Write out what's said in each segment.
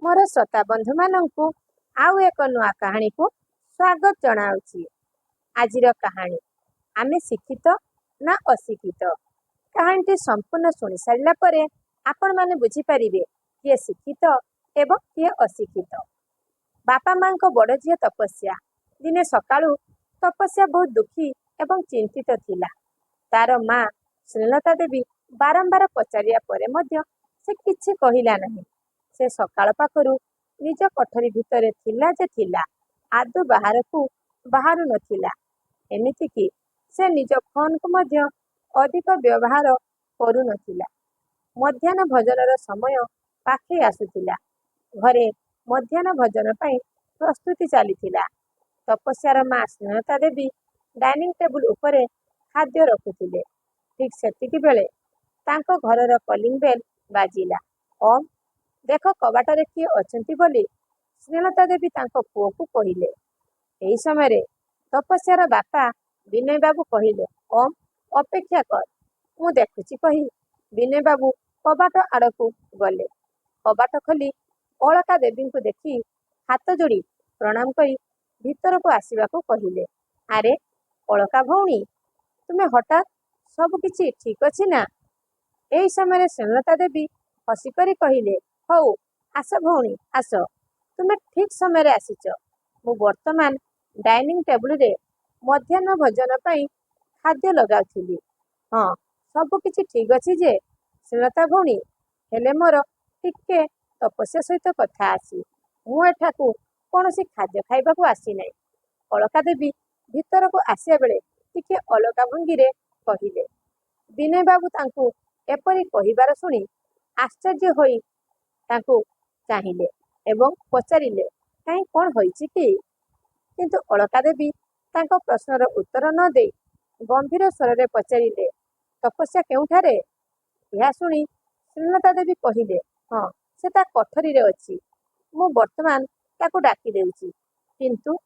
मोर श्रोता बंधु मानू आउ एक नुआ कहानी को स्वागत जनाऊँगी। आजिर कहानी आमे शिक्षित ना अशिक्षित कहानी संपूर्ण शुणी सारा पर आपण मैंने बुझीपारे किए शिक्षित एवं किए अशिक्षित। बापा माँ को बड़ झी तपस्या दिने सकाळु तपस्या बहुत दुखी एवं चिंतित थिला। तार माँ श्रीलता देवी बारंबार पचारिया परे मध्य से किछि कहिला नहीं। से सकाळ पाखरु निज कोठरी भितरे थिला जे थिला आदु बाहर को बाहरु नथिला। एमिति कि से निज फोन को मध्य अधिक व्यवहार करू नथिला। मध्याह्न भोजनर समय पाखे आसुथिला। घरे मध्याह्न भोजन पई प्रस्तुति चलीथिला। तपस्यार माँ स्नेहता देवी डाइनिंग टेबुल उपरे खाद्य रखुथिले। ठीक सेतिकी बेले तांको घरर कलिंग बेल बाजिला। ओम देख कबाटरे किए अछंती बोली स्नेहलता देवी तांको पुओ को कहिले। एही समय तपस्यार बापा विनय बाबू कहिले, ओम अपेक्षा कर मु देखुची कही विनय बाबू कबाट आड़कू गले। कबाट खोली अलका देवी को देखी हाथ जोड़ी प्रणाम करी भीतर को आसवा को कहिले। अरे अलका भौणी तुम्हें हठात सबकिछि ठीक अछि ना? एही समय स्नेहलता देवी हसिकरी कहिले, हौ आस भौणी आस तुम्हें ठीक समय आसीच। मु वर्तमान डाइनिंग टेबुल रे मध्याह्न भोजन पई खाद्य लगाउथिली। हाँ सबकिछि ठीक अछि जे श्रीलता भौणी हेले मोर टिके तपस्या सहित कथा आसी मु एठाकू कौनसी खाद्य खाइबाकू आसी नै। अलका देवी भीतर को आसिया बेले टिके अलगा भंगी रे कहिले। विनय बाबू तांकू एपरी कहिबार सुनी आश्चर्य होई तांकू चाहिए एवं पचारिले कहीं कौन होइछि कि? किंतु अलका देवी तांको प्रश्नर उत्तर न दे गंभीर स्वर रे पचारिले, तपस्या केउठारे? यह सुनी श्रीलता देवी कहिले, हाँ से ता कोठरी रे अछि मु वर्तमान ताकू डाकी देउछि। किंतु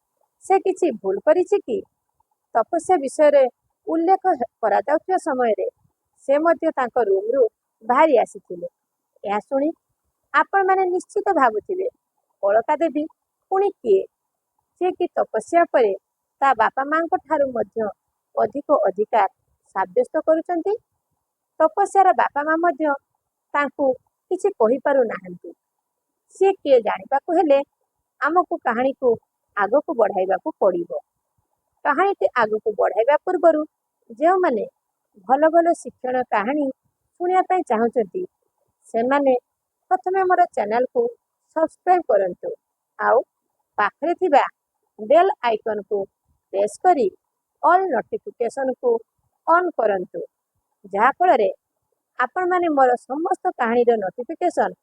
से किछि भूल करिछि कि? तपस्या विषय रे उल्लेख करा जाउଥିବା समय रे से मध्य तांको रूम रु बाहरी आसीथिले। यह सुनी आपण माने निश्चित भाबुथिले अलका देवी पुणी किए से कि तपस्या परे ता बापा माँ को ठारू मध्य अधिक अधिकार साब्यस्त करुचंती। तपस्यार बापा माँ मध्य तांकू किछि कहि पारु नाहंती। से किए जानिबाकू हेले आमको कहानी को आगो को बढ़ाइबाकू पड़िबो। कहानी के आगो को बढ़ाइबा पूर्वरु जेउ माने भल भल शिक्षण कहानी सुनिया पई चाहुचंती से माने प्रथमे मोर चैनल को सब्सक्राइब करंतु आउ पाखरे थिबा बेल आइकन को प्रेस करी ऑल नोटिफिकेशन को ऑन करंतु जहा फल रे आपण माने मोर समस्त कहानी रो नोटिफिकेशन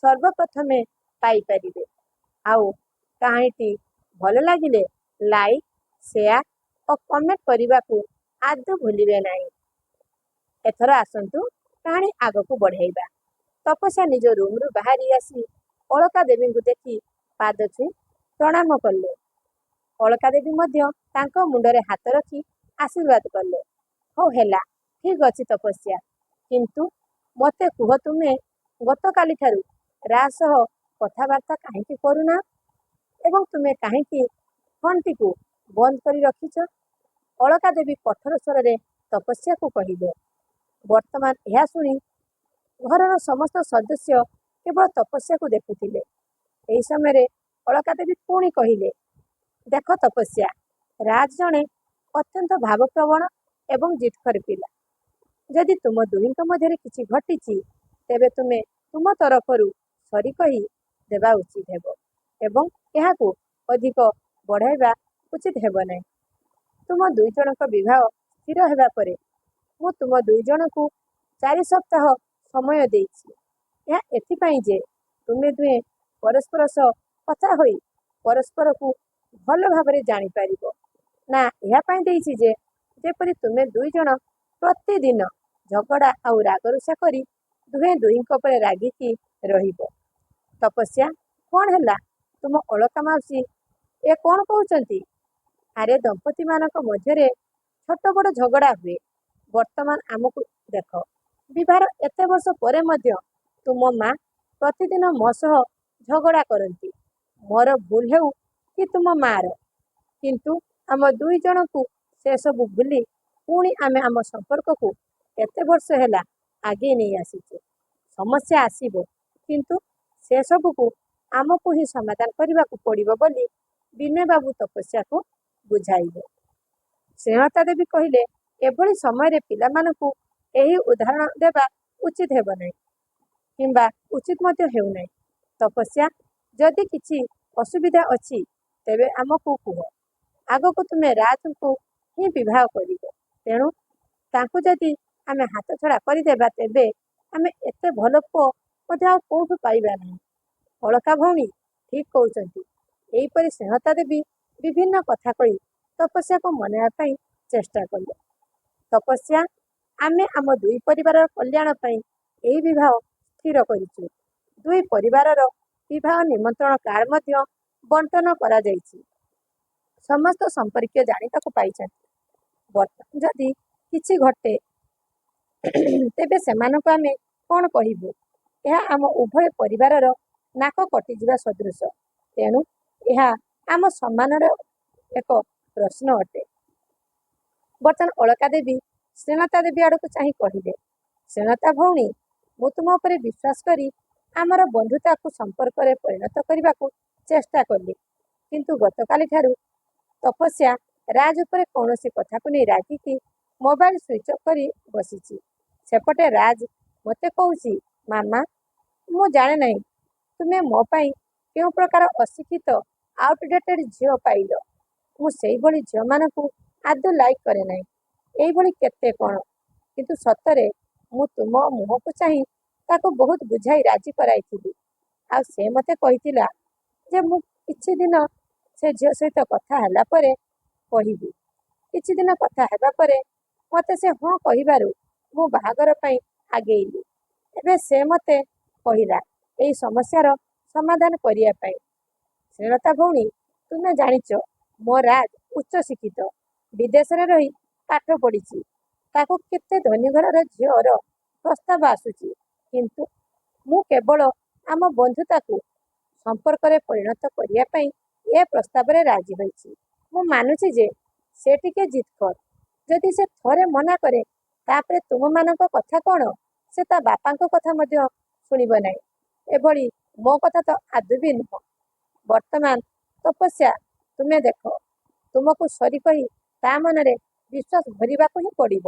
सर्वप्रथमे पाई परिबे। आउ कहानीटी भल लागिले लाइक शेयर और कमेंट करने को आदौ भूलिबे नहीं। एथर आसंतु कहानी आग को बढ़ाइबा। तपस्या निज रूम रु बाहरी आसी अलका देवी को देखी पाद छुई प्रणाम कले। अलका देवी मध्य तांको मुंडरे हाथ रखी आशीर्वाद कले। हो हेला ठीक अछि तपस्या, किंतु मते कुह तुमे गत काली ठारू रासह कथाबार्ता काहेकि करूना एवं तुमे काहेकि फोनटी को बंद करी रखिछ? अलका देवी कठोर स्वर रे तपस्या को कहिले। वर्तमान यह सुनी घरर समस्त सदस्य केवल तपस्या को देखुथिले। एही समय अलका देवी पुणी कहिले, देख तपस्या राज जणे अत्यंत भावप्रवण एवं जितखर पिला। यदि तुम दुहींक मध्य किछि घटिछि तेबे तुमे तुम तरफरु सरी कही देवा उचित हेबो एवं एहाकू अधिक बढ़ाइबा उचित हेबो नै। तुम दुई जनक विवाह स्थिर हेबा परे मु तुम दुई जन को 4 सप्ताह समय देइछि। यह एथिपाई जे तुमे दुहे परस्पर सह कथा होई परस्पर को भल भाबरे जानि पारिबो ना यह पाई देइछि जे जेपरि तुमे दुई जन प्रतिदिन झगड़ा आउ रागरुषा करी दुहे दुहींक परे रागिकी रहिबो। तपस्या कौन हैला तुम अलका माउसी ए कौन कहउचंती? अरे दंपति मानक मध्य छोट बड़ झगड़ा हुए। वर्तमान आमको देख विवाह एते वर्ष परे मध्य तुम माँ प्रतिदिन मो सह ଝଗଡ଼ା କରନ୍ତି, ମୋର ଭୁଲ ହେଉ କି ତୁମ ମା'ର। କିନ୍ତୁ ଆମ ଦୁଇ ଜଣଙ୍କୁ ସେସବୁ ଭୁଲି ପୁଣି ଆମେ ଆମ ସମ୍ପର୍କକୁ କେତେ ବର୍ଷ ହେଲା ଆଗେଇ ନେଇ ଆସିଛେ। ସମସ୍ୟା ଆସିବ, କିନ୍ତୁ ସେସବୁକୁ ଆମକୁ ହିଁ ସମାଧାନ କରିବାକୁ ପଡ଼ିବ ବୋଲି ବିନୟ ବାବୁ ତପସ୍ୟାକୁ ବୁଝାଇଲେ। ଶ୍ରୀଲତା ଦେବୀ କହିଲେ, ଏଭଳି ସମୟରେ ପିଲାମାନଙ୍କୁ ଏହି ଉଦାହରଣ ଦେବା ଉଚିତ ହେବ ନାହିଁ, କିମ୍ବା ଉଚିତ ମଧ୍ୟ ହେଉନାହିଁ। ତପସ୍ୟା, ଯଦି କିଛି ଅସୁବିଧା ଅଛି ତେବେ ଆମକୁ କୁହ। ଆଗକୁ ତୁମେ ରାଜଙ୍କୁ ହିଁ ବିବାହ କରିବ, ତେଣୁ ତାଙ୍କୁ ଯଦି ଆମେ ହାତଛଡ଼ା କରିଦେବା ତେବେ ଆମେ ଏତେ ଭଲ ପୁଅ ମଧ୍ୟ ଆଉ କୋଉଠୁ ପାଇବା ନାହିଁ। ଅଳକା ଭଉଣୀ ଠିକ୍ କହୁଛନ୍ତି। ଏହିପରି ସ୍ନେହଲତା ଦେବୀ ବିଭିନ୍ନ କଥା କହି ତପସ୍ୟାକୁ ମନାଇବା ପାଇଁ ଚେଷ୍ଟା କଲେ। ତପସ୍ୟା, ଆମେ ଆମ ଦୁଇ ପରିବାରର କଲ୍ୟାଣ ପାଇଁ ଏହି ବିବାହ ସ୍ଥିର କରିଛୁ। ଦୁଇ ପରିବାରର ବିବାହ ନିମନ୍ତ୍ରଣ କାର୍ଡ ମଧ୍ୟ ବଣ୍ଟନ କରାଯାଇଛି। ସମସ୍ତ ସମ୍ପର୍କୀୟ ଜାଣିବାକୁ ପାଇଛନ୍ତି। ବର୍ତ୍ତମାନ ଯଦି କିଛି ଘଟେ ତେବେ ସେମାନଙ୍କୁ ଆମେ କ'ଣ କହିବୁ? ଏହା ଆମ ଉଭୟ ପରିବାରର ନାକ କଟିଯିବା ସଦୃଶ। ତେଣୁ ଏହା ଆମ ସମ୍ମାନର ଏକ ପ୍ରଶ୍ନ ଅଟେ। ବର୍ତ୍ତମାନ ଅଳକା ଦେବୀ ଶ୍ରୀଲତା ଦେବୀ ଆଡ଼କୁ ଚାହିଁ କହିଲେ, ଶ୍ରୀଲତା ଭଉଣୀ, ମୁଁ ତୁମ ଉପରେ ବିଶ୍ୱାସ କରି ଆମର ବନ୍ଧୁତାକୁ ସମ୍ପର୍କରେ ପରିଣତ କରିବାକୁ ଚେଷ୍ଟା କଲି, କିନ୍ତୁ ଗତକାଲି ଠାରୁ ତପସ୍ୟା ରାଜ ଉପରେ କୌଣସି କଥାକୁ ନେଇ ରାଗିକି ମୋବାଇଲ ସୁଇଚ୍ ଅଫ୍ କରି ବସିଛି। ସେପଟେ ରାଜ ମୋତେ କହୁଛି, ମାମା, ମୁଁ ଜାଣେ ନାହିଁ ତୁମେ ମୋ ପାଇଁ କେଉଁ ପ୍ରକାର ଅଶିକ୍ଷିତ ଆଉଟଡେଟେଡ୍ ଝିଅ ପାଇଲ। ମୁଁ ସେଇଭଳି ଝିଅମାନଙ୍କୁ ଆଦୌ ଲାଇକ୍ କରେ ନାହିଁ। ଏଇଭଳି କେତେ କ'ଣ, କିନ୍ତୁ ସତରେ ମୁଁ ତୁମ ମୁହଁକୁ ଚାହିଁ ତାକୁ ବହୁତ ବୁଝାଇ ରାଜି କରାଇଥିଲି। ଆଉ ସେ ମୋତେ କହିଥିଲା ଯେ ମୁଁ କିଛି ଦିନ ସେ ଝିଅ ସହିତ କଥା ହେଲା ପରେ କହିବି। କିଛି ଦିନ କଥା ହେବା ପରେ ମୋତେ ସେ ହଁ କହିବାରୁ ମୁଁ ବାହାଘର ପାଇଁ ଆଗେଇଲି। ଏବେ ସେ ମୋତେ କହିଲା ଏହି ସମସ୍ୟାର ସମାଧାନ କରିବା ପାଇଁ। ଶ୍ରୀଲତା ଭଉଣୀ, ତୁମେ ଜାଣିଛ ମୋ ରାଜ ଉଚ୍ଚ ଶିକ୍ଷିତ, ବିଦେଶରେ ରହି ପାଠ ପଢ଼ିଛି। ତାକୁ କେତେ ଧନୀ ଘରର ଝିଅର ପ୍ରସ୍ତାବ ଆସୁଛି, କିନ୍ତୁ ମୁଁ କେବଳ ଆମ ବନ୍ଧୁତାକୁ ସମ୍ପର୍କରେ ପରିଣତ କରିବା ପାଇଁ ଏ ପ୍ରସ୍ତାବରେ ରାଜି ହୋଇଛି। ମୁଁ ମାନୁଛି ଯେ ସେ ଟିକେ ଜିଦଖୋର। ଯଦି ସେ ଥରେ ମନା କରେ ତାପରେ ତୁମମାନଙ୍କ କଥା କ'ଣ, ସେ ତା ବାପାଙ୍କ କଥା ମଧ୍ୟ ଶୁଣିବ ନାହିଁ। ଏଭଳି ମୋ କଥା ତ ଆଦୌ ବି ନୁହଁ। ବର୍ତ୍ତମାନ ତପସ୍ୟା, ତୁମେ ଦେଖ, ତୁମକୁ ସରି କହି ତା ମନରେ ବିଶ୍ୱାସ ଭରିବାକୁ ହିଁ ପଡ଼ିବ।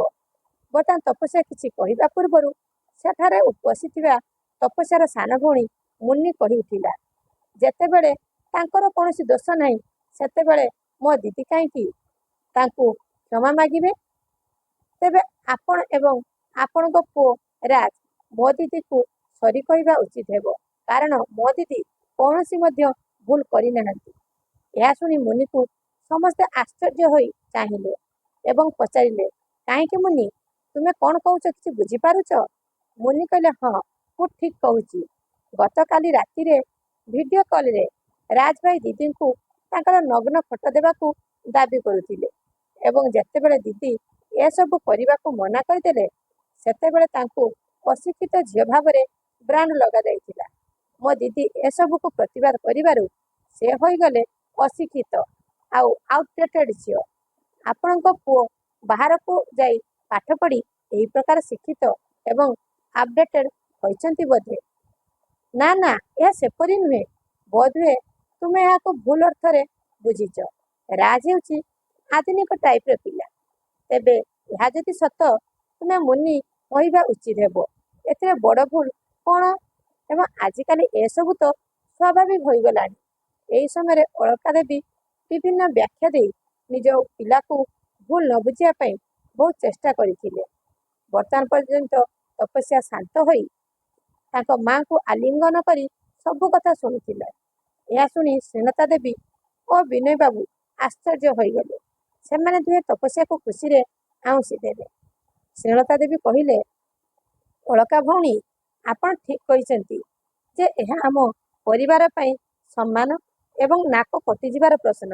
ବର୍ତ୍ତମାନ ତପସ୍ୟା କିଛି କହିବା ପୂର୍ବରୁ ସେଠାରେ ବସିଥିବା ତପସ୍ୟାର ସାନ ଭଉଣୀ ମୁନ୍ନି କହି ଉଠିଲା, ଯେତେବେଳେ ତାଙ୍କର କୌଣସି ଦୋଷ ନାହିଁ ସେତେବେଳେ ମୋ ଦିଦି କାହିଁକି ତାଙ୍କୁ କ୍ଷମା ମାଗିବେ? ତେବେ ଆପଣ ଏବଂ ଆପଣଙ୍କ ପୁଅ ରାଜ ମୋ ଦିଦିକୁ ସରି କହିବା ଉଚିତ ହେବ, କାରଣ ମୋ ଦିଦି କୌଣସି ମଧ୍ୟ ଭୁଲ କରିନାହାନ୍ତି। ଏହା ଶୁଣି ମୁନିକୁ ସମସ୍ତେ ଆଶ୍ଚର୍ଯ୍ୟ ହୋଇ ଚାହିଁଲେ ଏବଂ ପଚାରିଲେ, କାହିଁକି ମୁନି, ତୁମେ କ'ଣ କହୁଛ କିଛି ବୁଝିପାରୁଛ? ମୁନି କହିଲେ, ହଁ, ମୁଁ ଠିକ୍ କହୁଛି। ଗତକାଲି ରାତିରେ ଭିଡ଼ିଓ କଲ୍ରେ ରାଜ ଭାଇ ଦିଦିଙ୍କୁ ତାଙ୍କର ନଗ୍ନ ଫଟୋ ଦେବାକୁ ଦାବି କରୁଥିଲେ ଏବଂ ଯେତେବେଳେ ଦିଦି ଏସବୁ କରିବାକୁ ମନା କରିଦେଲେ ସେତେବେଳେ ତାଙ୍କୁ ଅଶିକ୍ଷିତ ଝିଅ ଭାବରେ ବ୍ରାଣ୍ଡ ଲଗାଯାଇଥିଲା। ମୋ ଦିଦି ଏସବୁକୁ ପ୍ରତିବାଦ କରିବାରୁ ସେ ହୋଇଗଲେ ଅଶିକ୍ଷିତ ଆଉ ଆଉଟଡେଟେଡ୍ ଝିଅ। ଆପଣଙ୍କ ପୁଅ ବାହାରକୁ ଯାଇ ପାଠ ପଢ଼ି ଏହି ପ୍ରକାର ଶିକ୍ଷିତ ଏବଂ ଆପଡେଟେଡ୍ ହୋଇଛନ୍ତି ବୋଧେ? ନା ନା, ଏହା ସେପରି ନୁହେଁ। ବୋଧହୁଏ ତୁମେ ଏହାକୁ ଭୁଲ ଅର୍ଥରେ ବୁଝିଛ। ରାଜ ହେଉଛି ଆଧୁନିକ ଟାଇପ୍ର ପିଲା। ତେବେ ଏହା ଯଦି ସତ, ତୁମେ ମୁନି କହିବା ଉଚିତ ହେବ। ଏଥିରେ ବଡ଼ ଭୁଲ କ'ଣ? ଏବଂ ଆଜିକାଲି ଏସବୁ ତ ସ୍ୱାଭାବିକ ହୋଇଗଲାଣି। ଏହି ସମୟରେ ଅଳକା ଦେବୀ ବିଭିନ୍ନ ବ୍ୟାଖ୍ୟା ଦେଇ ନିଜ ପିଲାକୁ ଭୁଲ ନ ବୁଝିବା ପାଇଁ ବହୁତ ଚେଷ୍ଟା କରିଥିଲେ। ବର୍ତ୍ତମାନ ପର୍ଯ୍ୟନ୍ତ ତପସ୍ୟା ଶାନ୍ତ ହୋଇ ତାଙ୍କ ମାଆଙ୍କୁ ଆଲିଙ୍ଗନ କରି ସବୁ କଥା ଶୁଣୁଥିଲେ। ଏହା ଶୁଣି ଶ୍ରୀଲତା ଦେବୀ ଓ ବିନୟ ବାବୁ ଆଶ୍ଚର୍ଯ୍ୟ ହୋଇଗଲେ। ସେମାନେ ଦୁହେଁ ତପସ୍ୟାକୁ ଖୁସିରେ ଆଉଁସି ଦେଲେ। ଶ୍ରୀଲତା ଦେବୀ କହିଲେ, ଅଳକା ଭଉଣୀ, ଆପଣ ଠିକ୍ କହିଛନ୍ତି ଯେ ଏହା ଆମ ପରିବାର ପାଇଁ ସମ୍ମାନ ଏବଂ ନାକ କଟିଯିବାର ପ୍ରଶ୍ନ।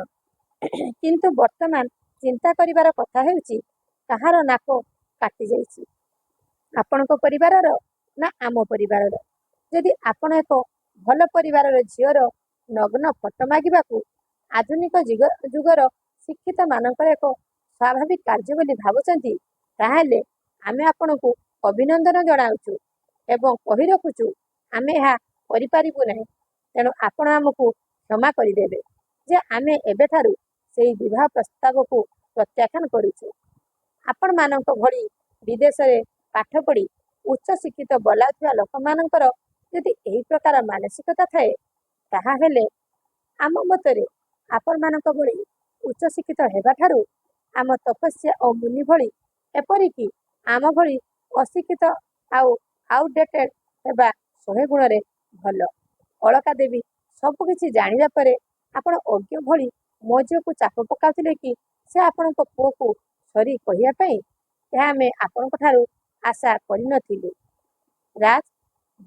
କିନ୍ତୁ ବର୍ତ୍ତମାନ ଚିନ୍ତା କରିବାର କଥା ହେଉଛି କାହାର ନାକ କାଟିଯାଇଛି, ଆପଣଙ୍କ ପରିବାରର ନା ଆମ ପରିବାରର? ଯଦି ଆପଣ ଏକ ଭଲ ପରିବାରର ଝିଅର ନଗ୍ନ ଫଟୋ ମାଗିବାକୁ ଆଧୁନିକ ଯୁଗର ଶିକ୍ଷିତ ମାନଙ୍କର ଏକ ସ୍ୱାଭାବିକ କାର୍ଯ୍ୟ ବୋଲି ଭାବୁଛନ୍ତି, ତାହେଲେ ଆମେ ଆପଣଙ୍କୁ ଅଭିନନ୍ଦନ ଜଣାଉଛୁ ଏବଂ କହି ରଖୁଛୁ ଆମେ ଏହା କରିପାରିବୁ ନାହିଁ। ତେଣୁ ଆପଣ ଆମକୁ କ୍ଷମା କରିଦେବେ ଯେ ଆମେ ଏବେଠାରୁ ସେହି ବିବାହ ପ୍ରସ୍ତାବକୁ ପ୍ରତ୍ୟାଖ୍ୟାନ କରୁଛୁ। ଆପଣମାନଙ୍କ ଭଳି ବିଦେଶରେ ପାଠ ପଢ଼ି ଉଚ୍ଚଶିକ୍ଷିତ ବୋଲାଉଥିବା ଲୋକମାନଙ୍କର ଯଦି ଏହି ପ୍ରକାର ମାନସିକତା ଥାଏ, ତାହାହେଲେ ଆମ ମତରେ ଆପଣମାନଙ୍କ ଭଳି ଉଚ୍ଚଶିକ୍ଷିତ ହେବାଠାରୁ ଆମ ତପସ୍ୟା ଓ ମୁନି ଭଳି ଏପରିକି ଆମ ଭଳି ଅଶିକ୍ଷିତ ଆଉ ଆଉଟଡେଟେଡ୍ ହେବା 100 ଗୁଣରେ ଭଲ। ଅଳକା ଦେବୀ ସବୁକିଛି ଜାଣିବା ପରେ ଆପଣ ଅଜ୍ଞ ଭଳି ମୋ ଝିଅକୁ ଚାପ ପକାଉଥିଲେ କି ସେ ଆପଣଙ୍କ ପୁଅକୁ ସରି କହିବା ପାଇଁ? ଏହା ଆମେ ଆପଣଙ୍କଠାରୁ ଆଶା କରିନଥିଲୁ। ରାଜ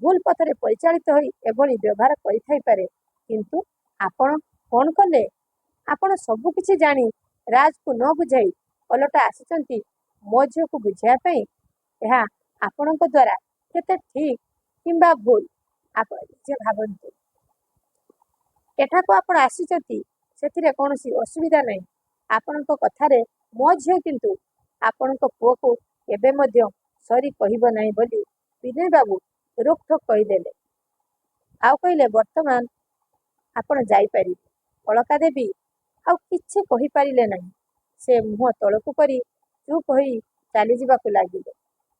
ଭୁଲ ପଥରେ ପରିଚାଳିତ ହୋଇ ଏଭଳି ବ୍ୟବହାର କରିଥାଇପାରେ, କିନ୍ତୁ ଆପଣ କ'ଣ କଲେ? ଆପଣ ସବୁକିଛି ଜାଣି ରାଜକୁ ନ ବୁଝାଇ ଓଲଟା ଆସିଛନ୍ତି ମୋ ଝିଅକୁ ବୁଝାଇବା ପାଇଁ। ଏହା ଆପଣଙ୍କ ଦ୍ୱାରା କେତେ ଠିକ୍ କିମ୍ବା ଭୁଲ ଆପଣ ନିଜେ ଭାବନ୍ତୁ। ଏଠାକୁ ଆପଣ ଆସିଛନ୍ତି, ସେଥିରେ କୌଣସି ଅସୁବିଧା ନାହିଁ। ଆପଣଙ୍କ କଥାରେ ମୋ ଝିଅ କିନ୍ତୁ ଆପଣଙ୍କ ପୁଅକୁ କେବେ ମଧ୍ୟ ସରି କହିବ ନାହିଁ ବୋଲି ବିନୟ ବାବୁ ରୋକଠୋକ କହିଦେଲେ। ଆଉ କହିଲେ, ବର୍ତ୍ତମାନ ଆପଣ ଯାଇପାରିବେ। ଅଳକା ଦେବୀ ଆଉ କିଛି କହିପାରିଲେ ନାହିଁ। ସେ ମୁହଁ ତଳକୁ କରି ଚୁପ୍ ହୋଇ ଚାଲିଯିବାକୁ ଲାଗିଲେ।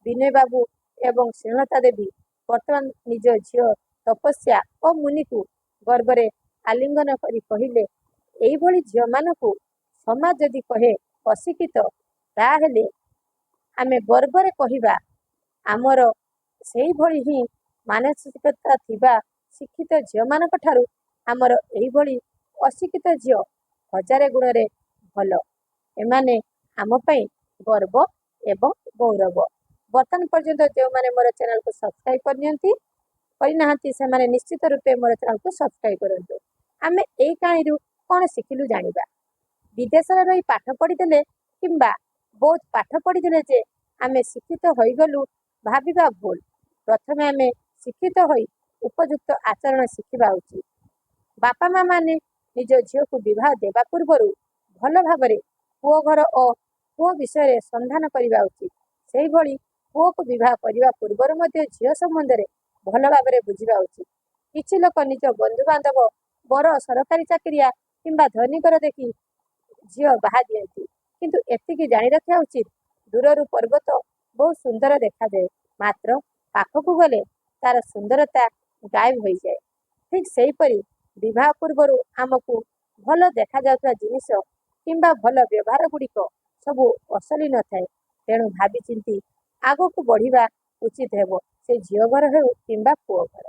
ବିନୟ ବାବୁ ଏବଂ ସ୍ନେହଲତା ଦେବୀ ବର୍ତ୍ତମାନ ନିଜ ଝିଅ ତପସ୍ୟା ଓ ମୁନିକୁ ଗର୍ବରେ ଆଲିଙ୍ଗନ କରି କହିଲେ, ଏଇଭଳି ଝିଅମାନଙ୍କୁ ସମାଜ ଯଦି କହେ ଅଶିକ୍ଷିତ, ତାହେଲେ ଆମେ ଗର୍ବରେ କହିବା ଆମର ସେଇଭଳି ହିଁ ମାନସିକତା ଥିବା ଶିକ୍ଷିତ ଝିଅମାନଙ୍କ ଠାରୁ ଆମର ଏଇଭଳି ଅଶିକ୍ଷିତ ଝିଅ 1000 ଗୁଣରେ ଭଲ। ଏମାନେ ଆମ ପାଇଁ ଗର୍ବ ଏବଂ ଗୌରବ। ବର୍ତ୍ତମାନ ପର୍ଯ୍ୟନ୍ତ ଯେଉଁମାନେ ମୋର ଚ୍ୟାନେଲକୁ ସବସ୍କ୍ରାଇବ୍ କରିନାହାନ୍ତି ସେମାନେ ନିଶ୍ଚିତ ରୂପେ ମୋର ଚ୍ୟାନେଲକୁ ସବସ୍କ୍ରାଇବ୍ କରନ୍ତୁ। ଆମେ ଏଇ କାହାଣୀରୁ କ'ଣ ଶିଖିଲୁ ଜାଣିବା। ବିଦେଶରେ ରହି ପାଠ ପଢ଼ିଦେଲେ କିମ୍ବା ବହୁତ ପାଠ ପଢ଼ିଦେଲେ ଯେ ଆମେ ଶିକ୍ଷିତ ହୋଇଗଲୁ ଭାବିବା ଭୁଲ। ପ୍ରଥମେ ଆମେ ଶିକ୍ଷିତ ହୋଇ ଉପଯୁକ୍ତ ଆଚରଣ ଶିଖିବା ଉଚିତ। ବାପା ମା ମାନେ ନିଜ ଝିଅକୁ ବିବାହ ଦେବା ପୂର୍ବରୁ ଭଲ ଭାବରେ ପୁଅ ଘର ଓ ପୁଅ ବିଷୟରେ ସନ୍ଧାନ କରିବା ଉଚିତ। ସେହିଭଳି ପୁଅକୁ ବିବାହ କରିବା ପୂର୍ବରୁ ମଧ୍ୟ ଝିଅ ସମ୍ବନ୍ଧରେ ଭଲ ଭାବରେ ବୁଝିବା ଉଚିତ। କିଛି ଲୋକ ନିଜ ବନ୍ଧୁବାନ୍ଧବ ବର ସରକାରୀ ଚାକିରିଆ କିମ୍ବା ଧନୀଘର ଦେଖି ଝିଅ ବାହା ଦିଅନ୍ତି, କିନ୍ତୁ ଏତିକି ଜାଣି ରଖିବା ଉଚିତ ଦୂରରୁ ପର୍ବତ ବହୁତ ସୁନ୍ଦର ଦେଖାଯାଏ, ମାତ୍ର ପାଖକୁ ଗଲେ ତାର ସୁନ୍ଦରତା ଗାୟବ ହୋଇଯାଏ। ଠିକ୍ ସେହିପରି ବିବାହ ପୂର୍ବରୁ ଆମକୁ ଭଲ ଦେଖାଯାଉଥିବା ଜିନିଷ କିମ୍ବା ଭଲ ବ୍ୟବହାର ଗୁଡ଼ିକ ସବୁ ଅସଲି ନଥାଏ। ତେଣୁ ଭାବିଚିନ୍ତି ଆଗକୁ ବଢ଼ିବା ଉଚିତ ହେବ, ସେ ଝିଅ ଘର ହେଉ କିମ୍ବା ପୁଅ ଘର।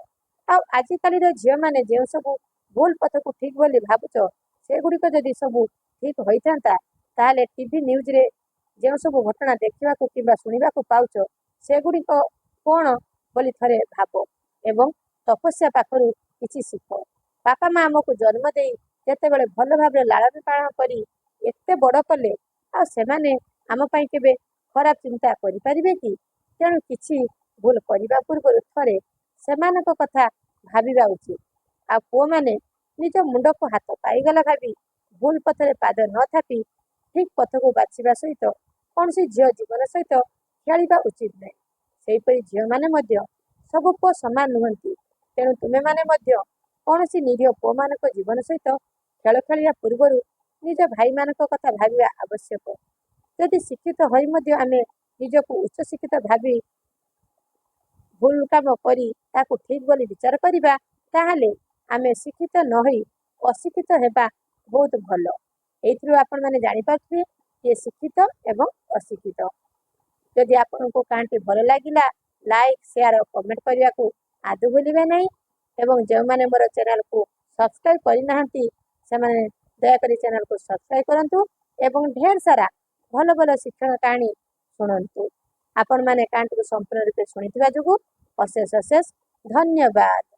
ଆଉ ଆଜିକାଲିର ଝିଅମାନେ ଯେଉଁ ସବୁ ଭୁଲ ପଥକୁ ଠିକ୍ ବୋଲି ଭାବୁଛ, ସେଗୁଡ଼ିକ ଯଦି ସବୁ ଠିକ୍ ହୋଇଥାନ୍ତା, ତାହେଲେ ଟିଭି ନ୍ୟୁଜରେ ଯେଉଁ ସବୁ ଘଟଣା ଦେଖିବାକୁ କିମ୍ବା ଶୁଣିବାକୁ ପାଉଛ, ସେଗୁଡ଼ିକ କ'ଣ ବୋଲି ଥରେ ଭାବ ଏବଂ ତପସ୍ୟା ପାଖରୁ କିଛି ଶିଖ। ବାପା ମା ଆମକୁ ଜନ୍ମ ଦେଇ ଯେତେବେଳେ ଭଲ ଭାବରେ ଲାଳନ ପାଳନ କରି ଏତେ ବଡ଼ କଲେ, ଆଉ ସେମାନେ ଆମ ପାଇଁ କେବେ ଖରାପ ଚିନ୍ତା କରିପାରିବେ କି? ତେଣୁ କିଛି ଭୁଲ କରିବା ପୂର୍ବରୁ ଥରେ ସେମାନଙ୍କ କଥା ଭାବିବା ଉଚିତ। ଆଉ ପୁଅମାନେ ନିଜ ମୁଣ୍ଡକୁ ହାତ ପାଇଗଲା ଭାବି ଭୁଲ ପଥରେ ପାଦ ନ ଥାପି ଠିକ୍ ପଥକୁ ବାଛିବା ସହିତ କୌଣସି ଝିଅ ଜୀବନ ସହିତ ଖେଳିବା ଉଚିତ ନାହିଁ। ସେହିପରି ଝିଅମାନେ ମଧ୍ୟ ସବୁ ପୁଅ ସମାନ ନୁହନ୍ତି। ତେଣୁ ତୁମେମାନେ ମଧ୍ୟ କୌଣସି ନିରୀହ ପୁଅମାନଙ୍କ ଜୀବନ ସହିତ ଖେଳ ଖେଳିବା ପୂର୍ବରୁ ନିଜ ଭାଇମାନଙ୍କ କଥା ଭାବିବା ଆବଶ୍ୟକ। ଯଦି ଶିକ୍ଷିତ ହୋଇ ମଧ୍ୟ ଆମେ ନିଜକୁ ଉଚ୍ଚଶିକ୍ଷିତ ଭାବି ଭୁଲ କାମ କରି ତାକୁ ଠିକ୍ ବୋଲି ବିଚାର କରିବା, ତାହେଲେ ଆମେ ଶିକ୍ଷିତ ନ ହୋଇ ଅଶିକ୍ଷିତ ହେବା ବହୁତ ଭଲ। ଏଇଥିରୁ ଆପଣମାନେ ଜାଣିପାରୁଥିବେ କିଏ ଶିକ୍ଷିତ ଏବଂ ଅଶିକ୍ଷିତ। ଯଦି ଆପଣଙ୍କୁ କାହାଣୀଟି ଭଲ ଲାଗିଲା, ଲାଇକ୍, ସେୟାର, କମେଣ୍ଟ କରିବାକୁ ଆଦୌ ଭୁଲିବେ ନାହିଁ ଏବଂ ଯେଉଁମାନେ ମୋର ଚ୍ୟାନେଲକୁ ସବସ୍କ୍ରାଇବ୍ କରିନାହାନ୍ତି ସେମାନେ ଦୟାକରି ଚ୍ୟାନେଲକୁ ସବସ୍କ୍ରାଇବ୍ କରନ୍ତୁ ଏବଂ ଢେର ସାରା ଭଲ ଭଲ ଶିକ୍ଷଣ କାହାଣୀ ଶୁଣନ୍ତୁ। ଆପଣମାନେ କାହାଣୀଟିକୁ ସମ୍ପୂର୍ଣ୍ଣ ରୂପେ ଶୁଣିଥିବା ଯୋଗୁଁ ଅଶେଷ ଅଶେଷ ଧନ୍ୟବାଦ।